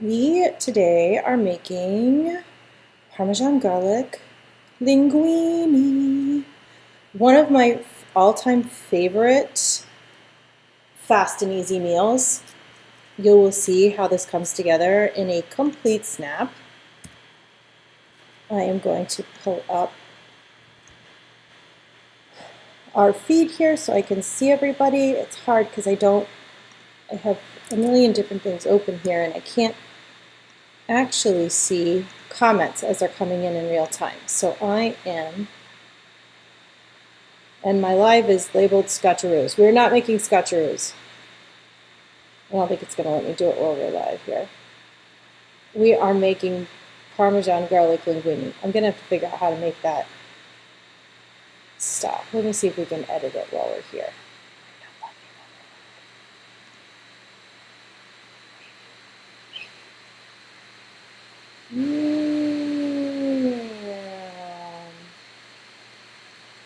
We today are making Parmesan garlic linguine. One of my all-time favorite fast and easy meals. You will see how this comes together in a complete snap. I am going to pull up our feed here so I can see everybody. It's hard because I have a million different things open here and I can't actually see comments as they're coming in real time. So and my live is labeled scotcheroos. We're not making scotcheroos. I don't think it's going to let me do it while we're live here. We are making Parmesan garlic linguine. I'm going to have to figure out how to make that stop. Let me see if we can edit it while we're here.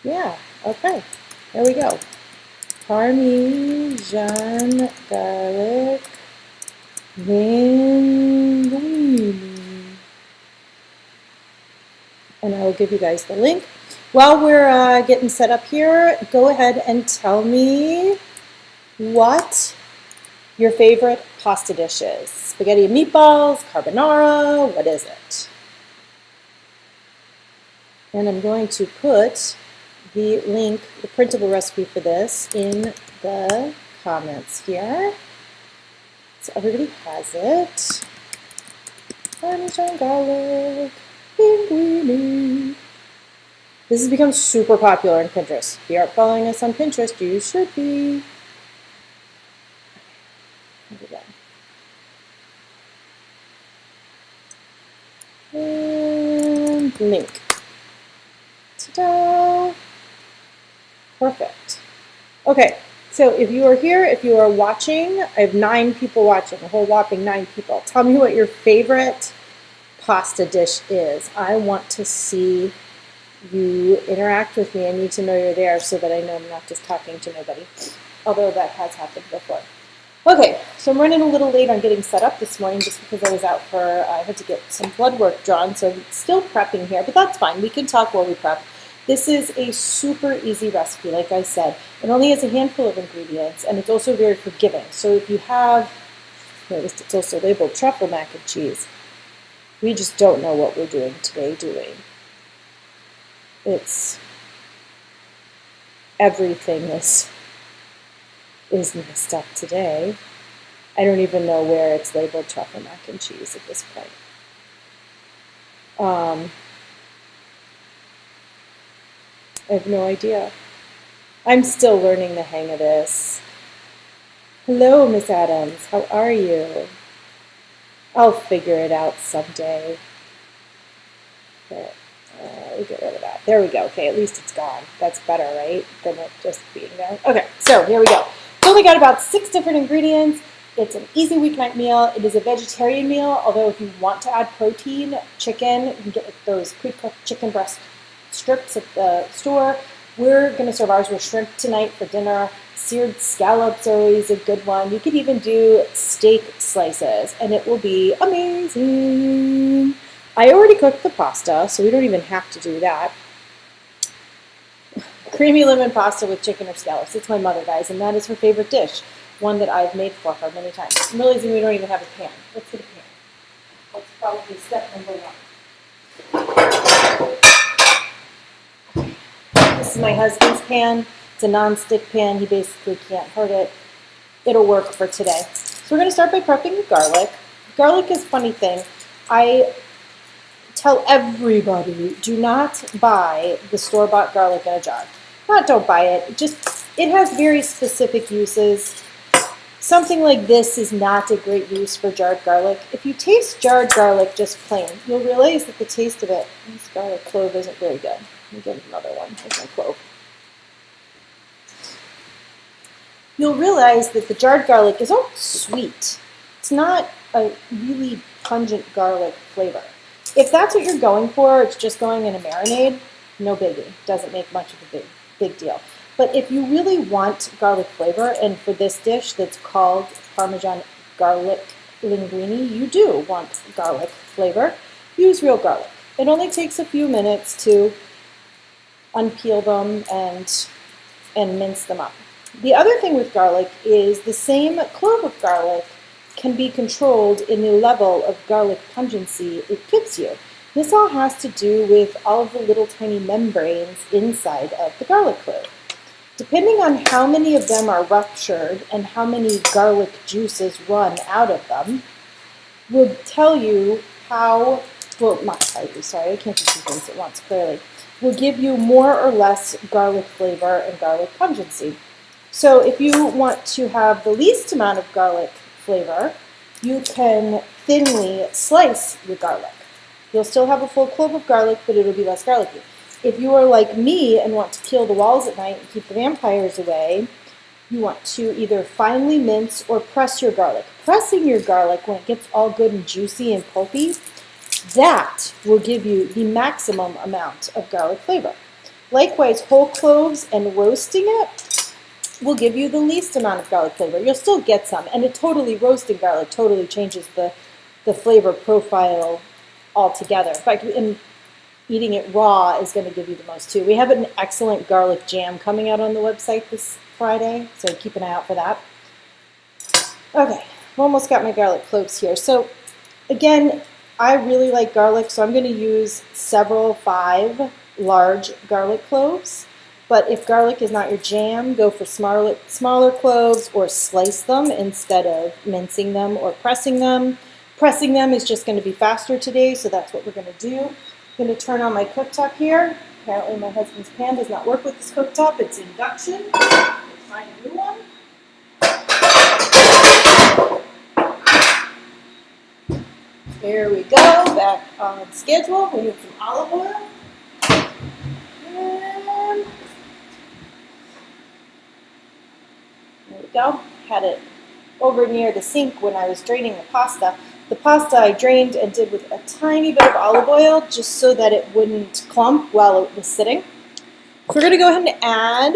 Yeah, okay. There we go. Parmesan garlic linguine. And I will give you guys the link. While we're getting set up here, go ahead and tell me what your favorite pasta dish is. Spaghetti and meatballs, carbonara, what is it? And I'm going to put the link, the printable recipe for this in the comments here. So everybody has it. Parmesan garlic linguine. This has become super popular on Pinterest. If you aren't following us on Pinterest, you should be. And link. Ta-da! Perfect. Okay, so if you are here, if you are watching, I have 9 people watching, a whole whopping 9 people. Tell me what your favorite pasta dish is. I want to see you interact with me. I need to know you're there so that I know I'm not just talking to nobody, although that has happened before. Okay, so I'm running a little late on getting set up this morning just because I was out I had to get some blood work drawn, so I'm still prepping here, but that's fine. We can talk while we prep. This is a super easy recipe, like I said. It only has a handful of ingredients, and it's also very forgiving. So if you have, notice it's also labeled truffle mac and cheese. We just don't know what we're doing today, do we? It's everything is messed up today. I don't even know where it's labeled truffle mac and cheese at this point. I have no idea. I'm still learning the hang of this. Hello, Miss Adams. How are you? I'll figure it out someday. Okay, we get rid of that. There we go. Okay, at least it's gone. That's better, right? Than it just being there. Okay, so here we go. It's only got about 6 different ingredients. It's an easy weeknight meal. It is a vegetarian meal, although if you want to add protein, chicken, you can get those pre-cooked chicken breast strips at the store. We're going to serve ours with shrimp tonight for dinner. Seared scallops are always a good one. You could even do steak slices, and it will be amazing. I already cooked the pasta, so we don't even have to do that. Creamy lemon pasta with chicken or scallops. It's my mother, guys, and that is her favorite dish. One that I've made for her many times. I'm realizing we don't even have a pan. Let's get a pan. That's probably step number 1. This is my husband's pan. It's a non-stick pan. He basically can't hurt it. It'll work for today. So we're going to start by prepping the garlic. Garlic is a funny thing. I tell everybody, do not buy the store-bought garlic in a jar. Not don't buy it. It has very specific uses. Something like this is not a great use for jarred garlic. If you taste jarred garlic just plain, you'll realize that the taste of it, this garlic clove isn't very good. Let me get another one. Here's my clove. You'll realize that the jarred garlic is almost sweet. It's not a really pungent garlic flavor. If that's what you're going for, it's just going in a marinade, no biggie. Doesn't make much of a big deal. But if you really want garlic flavor, and for this dish that's called Parmesan garlic linguine, you do want garlic flavor, use real garlic. It only takes a few minutes to unpeel them and mince them up. The other thing with garlic is the same clove of garlic can be controlled in the level of garlic pungency it gives you. This all has to do with all of the little tiny membranes inside of the garlic clove. Depending on how many of them are ruptured and how many garlic juices run out of them, will tell you how, well, not tell you, sorry, I can't do two things at once, clearly, will give you more or less garlic flavor and garlic pungency. So if you want to have the least amount of garlic flavor, you can thinly slice your garlic. You'll still have a full clove of garlic, but it'll be less garlicky. If you are like me and want to kill the walls at night and keep the vampires away, you want to either finely mince or press your garlic. Pressing your garlic when it gets all good and juicy and pulpy, that will give you the maximum amount of garlic flavor. Likewise, whole cloves and roasting it will give you the least amount of garlic flavor. You'll still get some, and roasting garlic totally changes the flavor profile altogether. In fact, eating it raw is going to give you the most too. We have an excellent garlic jam coming out on the website this Friday, so keep an eye out for that. Okay, I've almost got my garlic cloves here. So again, I really like garlic, so I'm going to use 5 large garlic cloves. But if garlic is not your jam, go for smaller cloves or slice them instead of mincing them or pressing them. Pressing them is just going to be faster today, so that's what we're going to do. I'm going to turn on my cooktop here. Apparently my husband's pan does not work with this cooktop. It's induction. Let's find a new one. There we go, back on schedule. We need some olive oil. And there we go. Had it over near the sink when I was draining the pasta. The pasta I drained and did with a tiny bit of olive oil just so that it wouldn't clump while it was sitting. So we're going to go ahead and add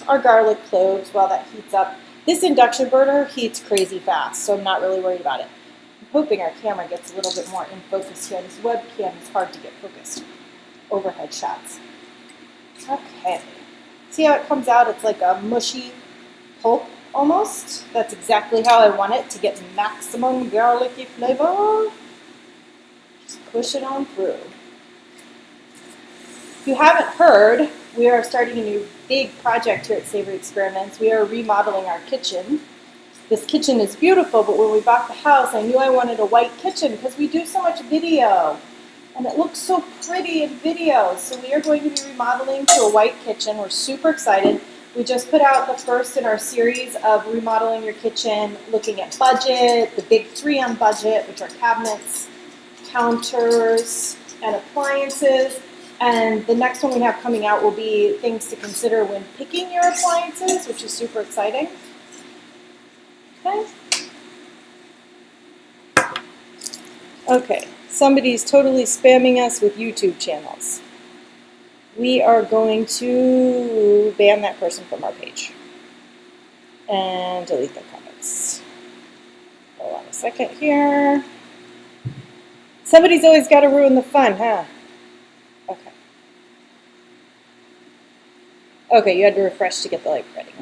our garlic cloves while that heats up. This induction burner heats crazy fast, so I'm not really worried about it. I'm hoping our camera gets a little bit more in focus here. This webcam is hard to get focused. Overhead shots. Okay. See how it comes out? It's like a mushy pulp almost. That's exactly how I want it to get maximum garlicky flavor. Just push it on through. If you haven't heard, we are starting a new big project here at Savory Experiments. We are remodeling our kitchen. This kitchen is beautiful, but when we bought the house, I knew I wanted a white kitchen because we do so much video. And it looks so pretty in videos. So we are going to be remodeling to a white kitchen. We're super excited. We just put out the first in our series of remodeling your kitchen, looking at budget, the big 3 on budget, which are cabinets, counters, and appliances. And the next one we have coming out will be things to consider when picking your appliances, which is super exciting. Okay, somebody's totally spamming us with YouTube channels. We are going to ban that person from our page and delete their comments. Hold on a second here. Somebody's always got to ruin the fun, huh? Okay. Okay, you had to refresh to get the live ready.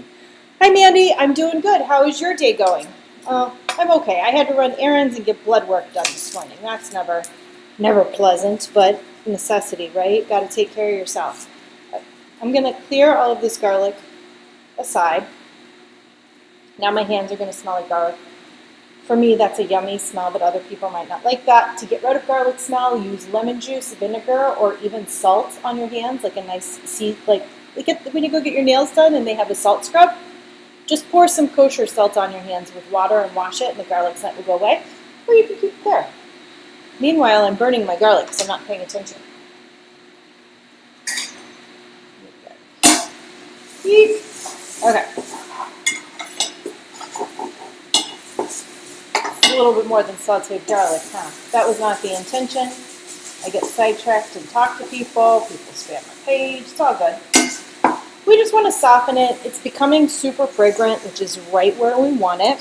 Hi, Mandy. I'm doing good. How is your day going? I'm okay. I had to run errands and get blood work done this morning. That's never pleasant, but necessity, right? Got to take care of yourself. I'm going to clear all of this garlic aside. Now my hands are going to smell like garlic. For me, that's a yummy smell, but other people might not like that. To get rid of garlic smell, use lemon juice, vinegar, or even salt on your hands, like a nice when you go get your nails done and they have a salt scrub. Just pour some kosher salt on your hands with water and wash it, and the garlic scent will go away. Or you can keep it there. Meanwhile, I'm burning my garlic because I'm not paying attention. Okay. It's a little bit more than sauteed garlic, huh? That was not the intention. I get sidetracked and talk to people. People spam my page. It's all good. We just want to soften it. It's becoming super fragrant, which is right where we want it.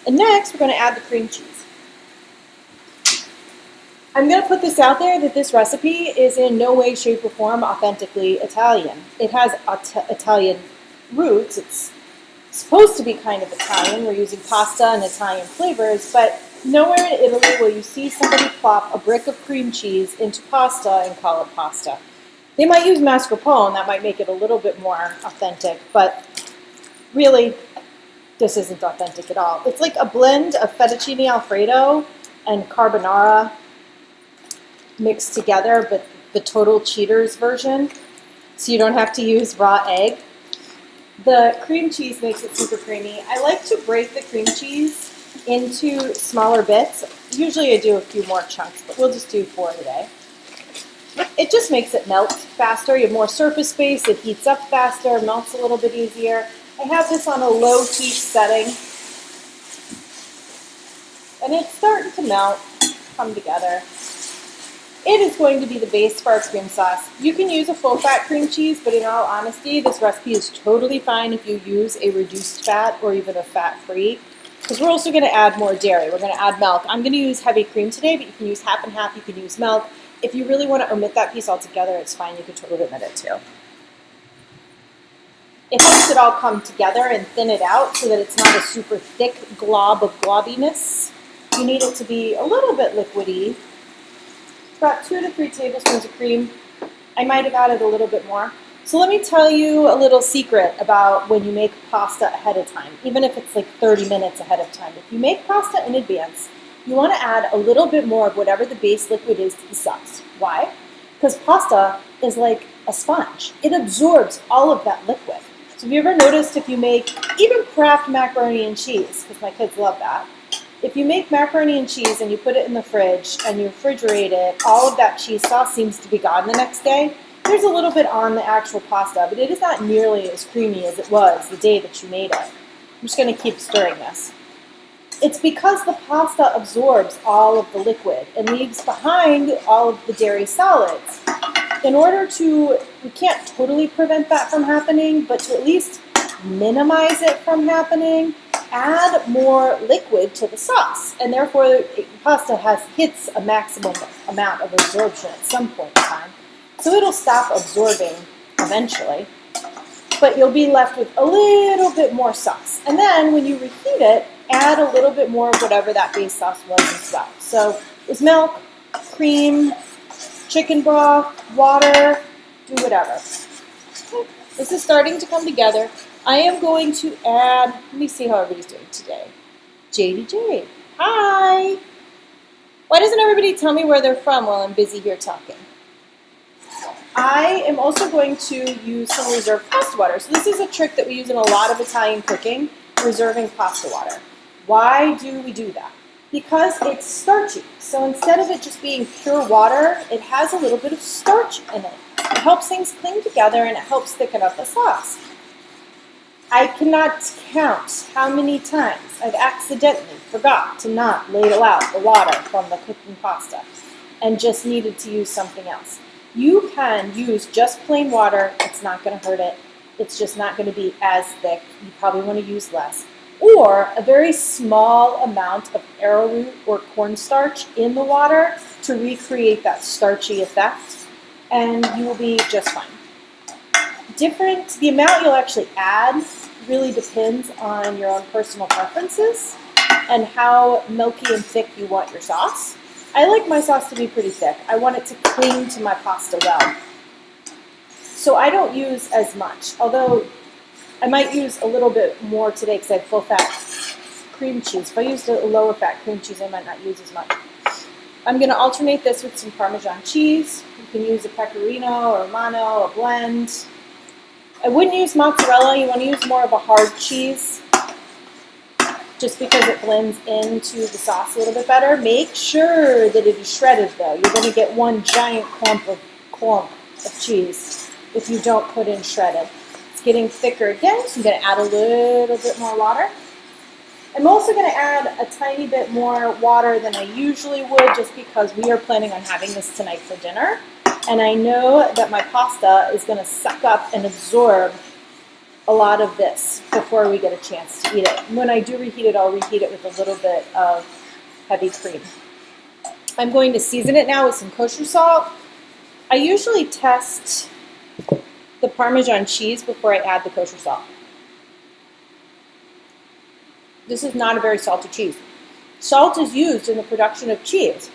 And next, we're going to add the cream cheese. I'm going to put this out there that this recipe is in no way, shape, or form authentically Italian. It has Italian roots. It's supposed to be kind of Italian. We're using pasta and Italian flavors, but nowhere in Italy will you see somebody plop a brick of cream cheese into pasta and call it pasta. They might use mascarpone, that might make it a little bit more authentic, but really, this isn't authentic at all. It's like a blend of fettuccine alfredo and carbonara mixed together, but the total cheaters version, so you don't have to use raw egg. The cream cheese makes it super creamy. I like to break the cream cheese into smaller bits. Usually I do a few more chunks, but we'll just do 4 today. It just makes it melt faster. You have more surface space, it heats up faster, melts a little bit easier. I have this on a low heat setting, and it's starting to melt, come together. It is going to be the base for our cream sauce. You can use a full-fat cream cheese, but in all honesty, this recipe is totally fine if you use a reduced fat or even a fat-free, because we're also going to add more dairy. We're going to add milk. I'm going to use heavy cream today, but you can use half and half. You can use milk. If you really want to omit that piece altogether, it's fine. You can totally omit it too. It helps it all come together and thin it out so that it's not a super thick glob of globbiness. You need it to be a little bit liquidy. About 2 to 3 tablespoons of cream. I might have added a little bit more. So let me tell you a little secret about when you make pasta ahead of time, even if it's like 30 minutes ahead of time. If you make pasta in advance, you want to add a little bit more of whatever the base liquid is to the sauce. Why? Because pasta is like a sponge. It absorbs all of that liquid. So have you ever noticed if you make even Kraft macaroni and cheese, because my kids love that, if you make macaroni and cheese and you put it in the fridge and you refrigerate it, all of that cheese sauce seems to be gone the next day. There's a little bit on the actual pasta, but it is not nearly as creamy as it was the day that you made it. I'm just going to keep stirring this. It's because the pasta absorbs all of the liquid and leaves behind all of the dairy solids. In order to, we can't totally prevent that from happening, but to at least minimize it from happening, add more liquid to the sauce, and therefore the pasta hits a maximum amount of absorption at some point in time. So it'll stop absorbing eventually, but you'll be left with a little bit more sauce. And then when you reheat it, add a little bit more of whatever that base sauce was as well. So it was milk, cream, chicken broth, water, do whatever. Okay. This is starting to come together. I am going to add, let me see how everybody's doing today. JDJ, hi. Why doesn't everybody tell me where they're from while I'm busy here talking? I am also going to use some reserved pasta water. So this is a trick that we use in a lot of Italian cooking, reserving pasta water. Why do we do that? Because it's starchy. So instead of it just being pure water, it has a little bit of starch in it. It helps things cling together and it helps thicken up the sauce. I cannot count how many times I've accidentally forgot to not ladle out the water from the cooking pasta and just needed to use something else. You can use just plain water. It's not going to hurt it. It's just not going to be as thick. You probably want to use less. Or a very small amount of arrowroot or cornstarch in the water to recreate that starchy effect, and you will be just fine. The amount you'll actually add really depends on your own personal preferences and how milky and thick you want your sauce. I like my sauce to be pretty thick. I want it to cling to my pasta well. So I don't use as much, although I might use a little bit more today because I have full-fat cream cheese. If I used a lower-fat cream cheese, I might not use as much. I'm going to alternate this with some Parmesan cheese. You can use a pecorino or Romano, a blend. I wouldn't use mozzarella. You want to use more of a hard cheese just because it blends into the sauce a little bit better. Make sure that it is shredded, though. You're going to get one giant clump of cheese if you don't put in shredded. It's getting thicker again, so I'm going to add a little bit more water. I'm also going to add a tiny bit more water than I usually would just because we are planning on having this tonight for dinner. And I know that my pasta is going to suck up and absorb a lot of this before we get a chance to eat it. And when I do reheat it, I'll reheat it with a little bit of heavy cream. I'm going to season it now with some kosher salt. I usually test the Parmesan cheese before I add the kosher salt. This is not a very salty cheese. Salt is used in the production of cheese.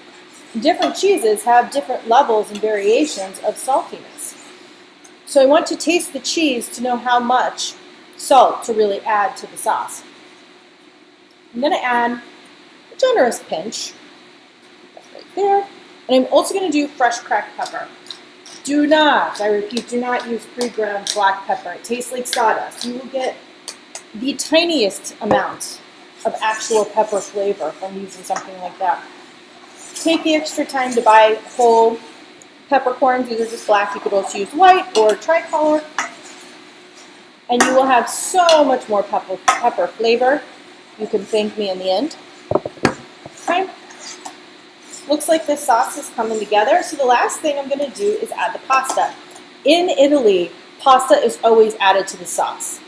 Different cheeses have different levels and variations of saltiness. So I want to taste the cheese to know how much salt to really add to the sauce. I'm going to add a generous pinch, right there, and I'm also going to do fresh cracked pepper. Do not, I repeat, do not use pre-ground black pepper. It tastes like sawdust. You will get the tiniest amount of actual pepper flavor from using something like that. Take the extra time to buy whole peppercorns. These are just black. You could also use white or tricolor. And you will have so much more pepper flavor. You can thank me in the end. Okay. Looks like this sauce is coming together. So the last thing I'm going to do is add the pasta. In Italy, pasta is always added to the sauce.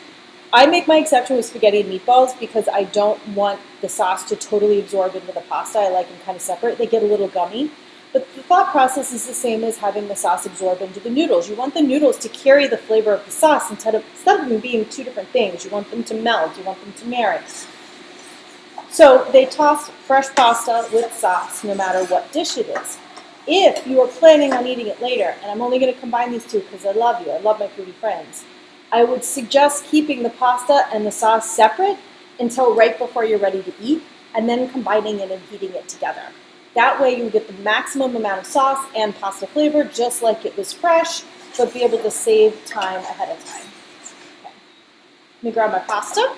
I make my exception with spaghetti and meatballs because I don't want the sauce to totally absorb into the pasta. I like them kind of separate. They get a little gummy. But the thought process is the same as having the sauce absorb into the noodles. You want the noodles to carry the flavor of the sauce instead of them being two different things. You want them to melt. You want them to marry. So they toss fresh pasta with sauce no matter what dish it is. If you are planning on eating it later, and I'm only going to combine these two because I love you, I love my foodie friends, I would suggest keeping the pasta and the sauce separate until right before you're ready to eat, and then combining it and heating it together. That way you get the maximum amount of sauce and pasta flavor just like it was fresh, but be able to save time ahead of time. Okay. Let me grab my pasta.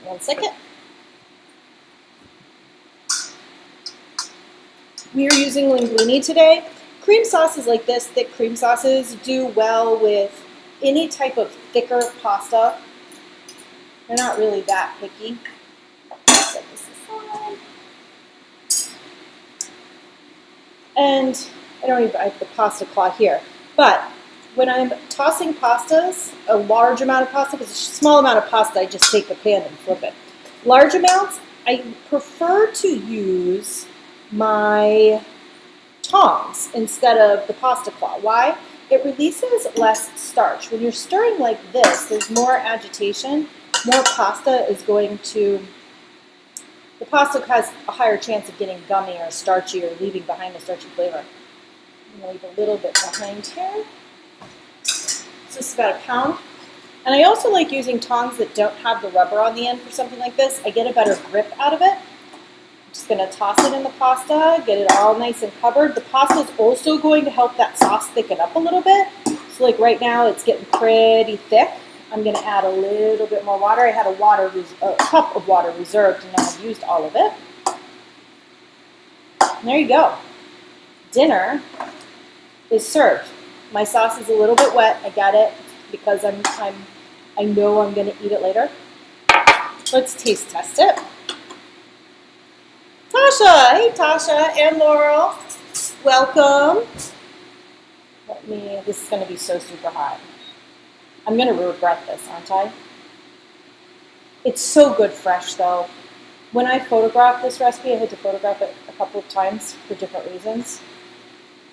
1 second. We are using linguine today. Cream sauces like this, thick cream sauces, do well with any type of thicker pasta. They're not really that picky. Set this aside. And I have the pasta cloth here. But when I'm tossing pastas, a large amount of pasta, because it's a small amount of pasta, I just take the pan and flip it. Large amounts, I prefer to use my tongs instead of the pasta claw. Why? It releases less starch. When you're stirring like this, there's more agitation. More pasta is going to, the pasta has a higher chance of getting gummy or starchy or leaving behind a starchy flavor. I'm going to leave a little bit behind here. So this is about a pound. And I also like using tongs that don't have the rubber on the end for something like this. I get a better grip out of it. Just going to toss it in the pasta, get it all nice and covered. The pasta is also going to help that sauce thicken up a little bit. So like right now it's getting pretty thick. I'm going to add a little bit more water. I had a cup of water reserved and now I've used all of it. And there you go. Dinner is served. My sauce is a little bit wet. I get it because I know I'm going to eat it later. Let's taste test it. Tasha, hey Tasha and Laurel, welcome. This is going to be so super hot. I'm going to regret this, aren't I? It's so good fresh though. When I photographed this recipe, I had to photograph it a couple of times for different reasons.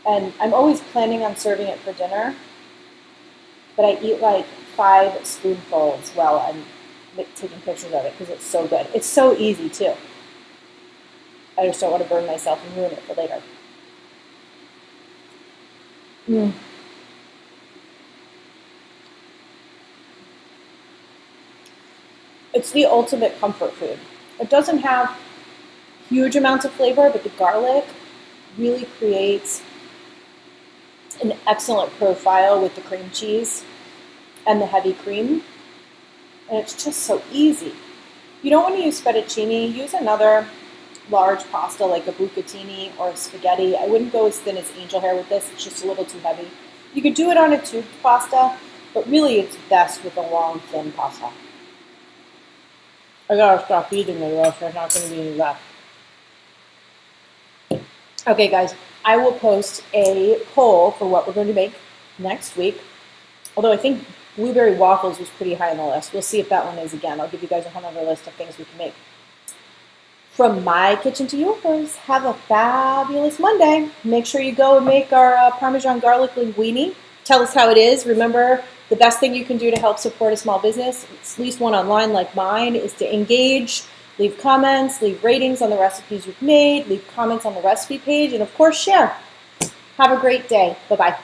And I'm always planning on serving it for dinner, but I eat like 5 spoonfuls while I'm taking pictures of it because it's so good. It's so easy too. I just don't want to burn myself and ruin it for later. It's the ultimate comfort food. It doesn't have huge amounts of flavor, but the garlic really creates an excellent profile with the cream cheese and the heavy cream. And it's just so easy. You don't want to use fettuccine. Use another large pasta like a bucatini or spaghetti. I wouldn't go as thin as angel hair with this. It's just a little too heavy. You could do it on a tubed pasta, but really it's best with a long, thin pasta. I gotta stop eating it or else there's not going to be any left. Okay, guys, I will post a poll for what we're going to make next week. Although I think blueberry waffles was pretty high on the list. We'll see if that one is again. I'll give you guys a whole other list of things we can make. from my kitchen to yours, have a fabulous Monday. Make sure you go and make our Parmesan garlic linguine. Tell us how it is. Remember, the best thing you can do to help support a small business, at least one online like mine, is to engage, leave comments, leave ratings on the recipes you've made, leave comments on the recipe page, and of course, share. Have a great day. Bye-bye.